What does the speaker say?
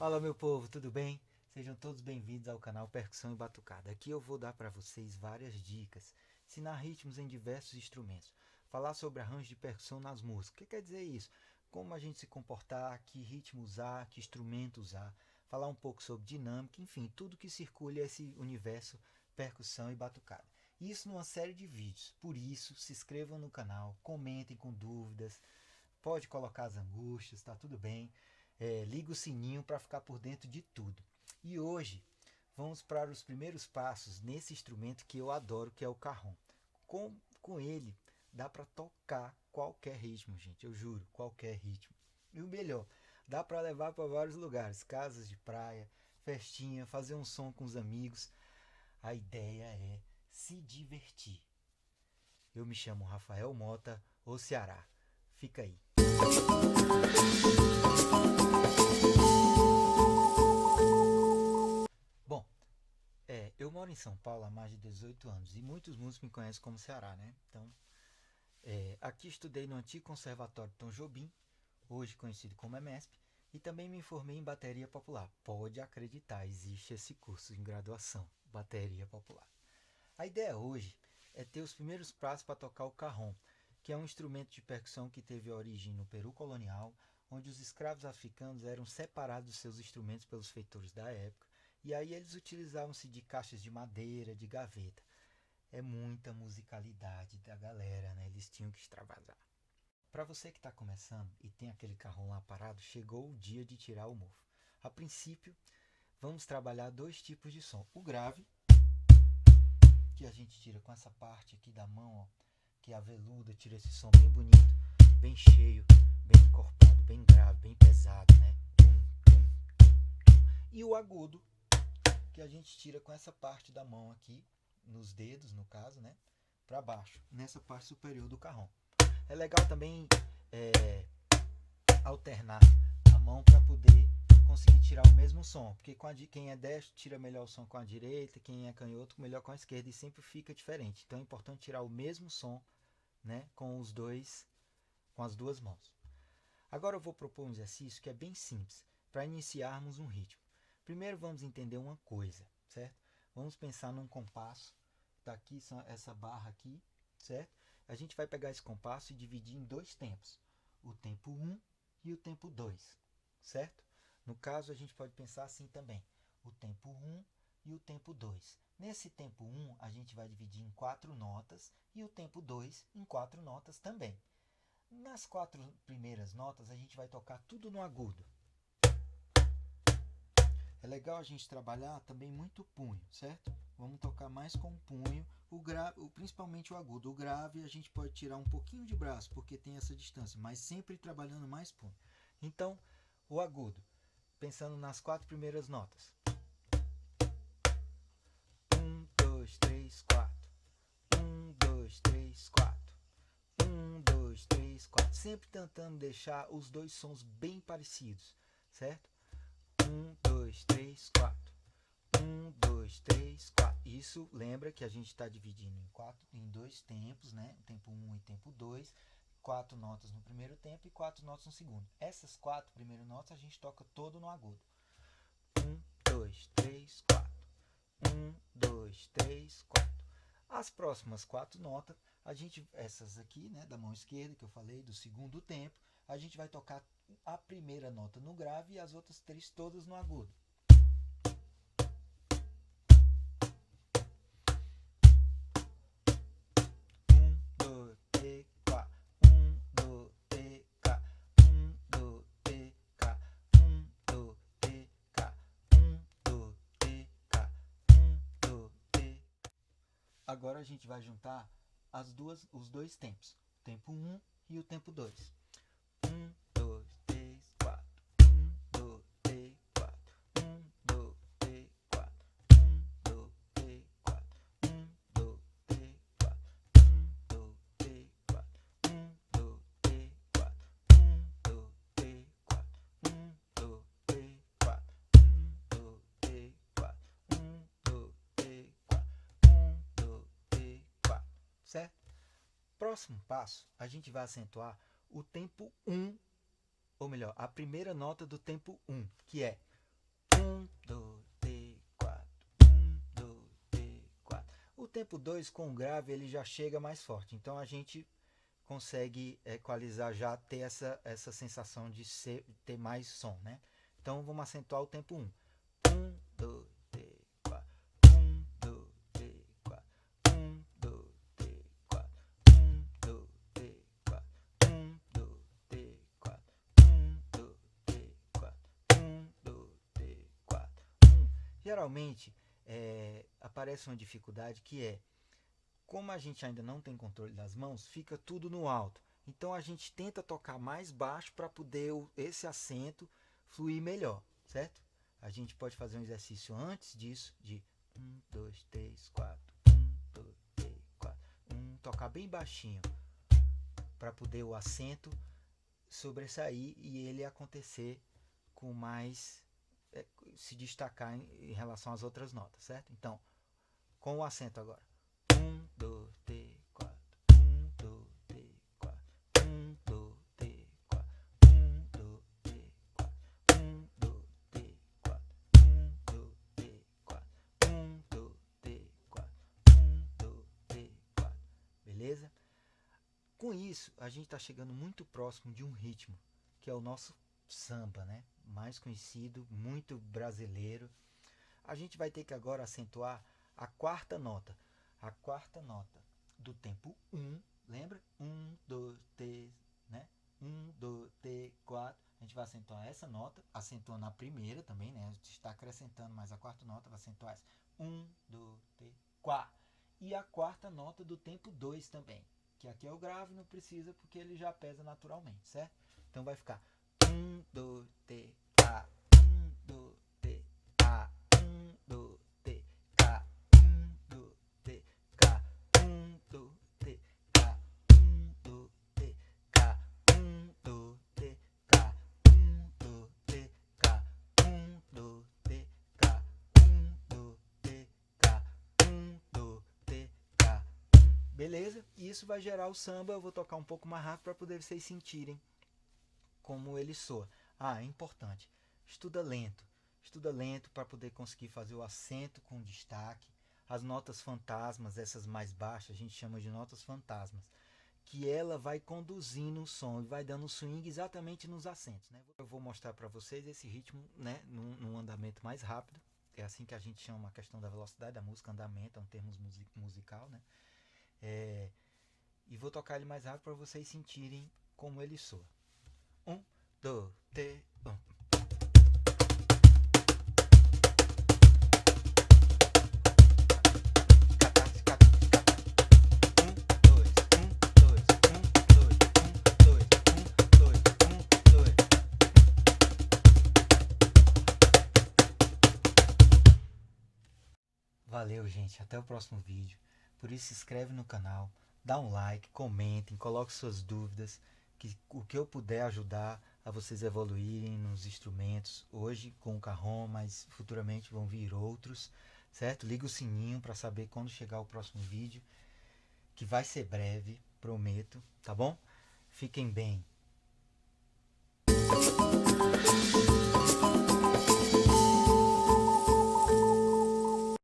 Fala meu povo, tudo bem? Sejam todos bem-vindos ao canal Percussão e Batucada. Aqui eu vou dar para vocês várias dicas, ensinar ritmos em diversos instrumentos, falar sobre arranjo de percussão nas músicas. O que quer dizer isso? Como a gente se comportar, que ritmo usar, que instrumento usar, falar um pouco sobre dinâmica, enfim, tudo que circule esse universo percussão e batucada. Isso numa série de vídeos. Por isso, se inscrevam no canal, comentem com dúvidas, pode colocar as angústias, tá tudo bem. Liga o sininho para ficar por dentro de tudo. E hoje vamos para os primeiros passos nesse instrumento que eu adoro, que é o cajón. Com ele dá para tocar qualquer ritmo, gente, eu juro, qualquer ritmo. E o melhor, dá para levar para vários lugares, casas de praia, festinha, fazer um som com os amigos. A ideia é se divertir. Eu me chamo Rafael Mota, o Ceará. Fica aí. Bom, eu moro em São Paulo há mais de 18 anos e muitos músicos me conhecem como Ceará, né? Então, aqui estudei no antigo Conservatório Tom Jobim, hoje conhecido como EMESP, e também me formei em bateria popular. Pode acreditar, existe esse curso em graduação, bateria popular. A ideia hoje é ter os primeiros passos para tocar o cajón, que é um instrumento de percussão que teve origem no Peru colonial, onde os escravos africanos eram separados dos seus instrumentos pelos feitores da época, e aí eles utilizavam-se de caixas de madeira, de gaveta. É muita musicalidade da galera, né? Eles tinham que extravasar. Para você que está começando e tem aquele cajón lá parado, chegou o dia de tirar o mofo. A princípio, vamos trabalhar dois tipos de som. O grave, que a gente tira com essa parte aqui da mão, ó, que é a veluda, tira esse som bem bonito, bem cheio, bem encorpado, bem grave, bem pesado, né? E o agudo, que a gente tira com essa parte da mão aqui, nos dedos, no caso, né? Para baixo, nessa parte superior do cajón. É legal também alternar a mão para poder conseguir tirar o mesmo som, porque quem é destro tira melhor o som com a direita, quem é canhoto melhor com a esquerda, e sempre fica diferente. Então é importante tirar o mesmo som, né, com as duas mãos. Agora eu vou propor um exercício que é bem simples para iniciarmos um ritmo. Primeiro vamos entender uma coisa, certo? Vamos pensar num compasso. Tá aqui essa barra aqui, certo? A gente vai pegar esse compasso e dividir em dois tempos, o tempo 1 e o tempo 2, certo? No caso, a gente pode pensar assim também, o tempo 1 e o tempo 2. Nesse tempo 1, a gente vai dividir em 4 notas e o tempo 2 em 4 notas também. Nas 4 primeiras notas, a gente vai tocar tudo no agudo. É legal a gente trabalhar também muito o punho, certo? Vamos tocar mais com o punho, principalmente o agudo. O grave a gente pode tirar um pouquinho de braço, porque tem essa distância, mas sempre trabalhando mais punho. Então, o agudo, pensando nas 4 primeiras notas. 1, 2, 3, 4. 1, 2, 3, 4. 1, 2, 3, 4. Sempre tentando deixar os dois sons bem parecidos, certo? 1, 2, 3, 4. 1, 2, 3, 4. Isso lembra que a gente está dividindo em dois tempos, né? Tempo 1 e tempo 2. 4 notas no primeiro tempo e 4 notas no segundo. Essas 4 primeiras notas a gente toca todo no agudo. 1, 2, 3, 4. 1, 2, 3, 4. As próximas 4 notas, essas aqui, né, da mão esquerda que eu falei, do segundo tempo, a gente vai tocar a primeira nota no grave e as outras 3 todas no agudo. Agora a gente vai juntar os dois tempos, o tempo 1 e o tempo 2. 1, 2, 3, 4. 1, 2, 3, 4. 1, 2, 3, 4. 1, 2, 3, 4. 1, 2, 3, 4. 1, 2, 3, 4. 1, 2, 3, 4. 1, 2, 3, 4. 1, 2, 3, 4. 1, 2, 3, 4. 1, 2, 3, 4. 1, 2, 3, 4. Certo? Próximo passo, a gente vai acentuar o tempo 1, ou melhor, a primeira nota do tempo 1, que é tempo 2, com o grave, ele já chega mais forte. Então a gente consegue equalizar já, ter essa sensação de ter mais som, né? Então vamos acentuar o tempo 1. 1, 2, 3, 4. 1, 2, 3, 4. 1, 2, 3, 4. 1, 2, 3, 4. 1, 2, 3, 4. 1, 2, 3, 4. 1, 2, 3, 4. 1. Geralmente aparece uma dificuldade que é, como a gente ainda não tem controle das mãos, fica tudo no alto. Então a gente tenta tocar mais baixo para poder esse acento fluir melhor, certo? A gente pode fazer um exercício antes disso, de 1, 2, 3, 4, 1, 2, 3, 4, 1, tocar bem baixinho, para poder o acento sobressair e ele acontecer com mais, se destacar em relação às outras notas, certo? Então, com o acento agora. 1, 2, 3, 4. 1, 2, 3, 4. 1, 2, 3, 4. 1, 2, 3, 4. 1, 2, 3, 4. 1, 2, 3, 4. 1, 2, 3, 4. 1, 2, 3, 4. Beleza? Com isso, a gente está chegando muito próximo de um ritmo, que é o nosso samba, né? Mais conhecido, muito brasileiro. A gente vai ter que agora acentuar a quarta nota. A quarta nota do tempo 1, lembra? 1, 2, 3, né? 1, 2, 3, 4. A gente vai acentuar essa nota, acentuando a primeira também, né? A gente está acrescentando mais a quarta nota, vai acentuar essa. 1, 2, 3, 4. E a quarta nota do tempo 2 também, que aqui é o grave, não precisa porque ele já pesa naturalmente, certo? Então vai ficar 1, 2, 3, A. 1, 2, 3, A. 1, 2, 3, K. 1, 2, 3, K. 1, 2, 3, K. 1, 2, 3, K. 1, 2, 3, K. 1, 2, 3, K. 1, 2, 3, K. 1, 2, 3, K. 1, 2, 3, K. Beleza? E isso vai gerar o samba. Eu vou tocar um pouco mais rápido para poder vocês sentirem como ele soa. Ah, é importante. Estuda lento. Estuda lento para poder conseguir fazer o acento com destaque. As notas fantasmas, essas mais baixas, a gente chama de notas fantasmas, que ela vai conduzindo o som e vai dando swing exatamente nos acentos, né? Eu vou mostrar para vocês esse ritmo, né, num andamento mais rápido. É assim que a gente chama a questão da velocidade da música, andamento, é um termo musical, né? E vou tocar ele mais rápido para vocês sentirem como ele soa. 1, 2, 3, 1. Valeu, gente. Até o próximo vídeo. Por isso, se inscreve no canal, dá um like, comentem, coloque suas dúvidas, que o que eu puder ajudar a vocês evoluírem nos instrumentos. Hoje com o Cajon, mas futuramente vão vir outros, certo? Liga o sininho para saber quando chegar o próximo vídeo, que vai ser breve, prometo, tá bom? Fiquem bem.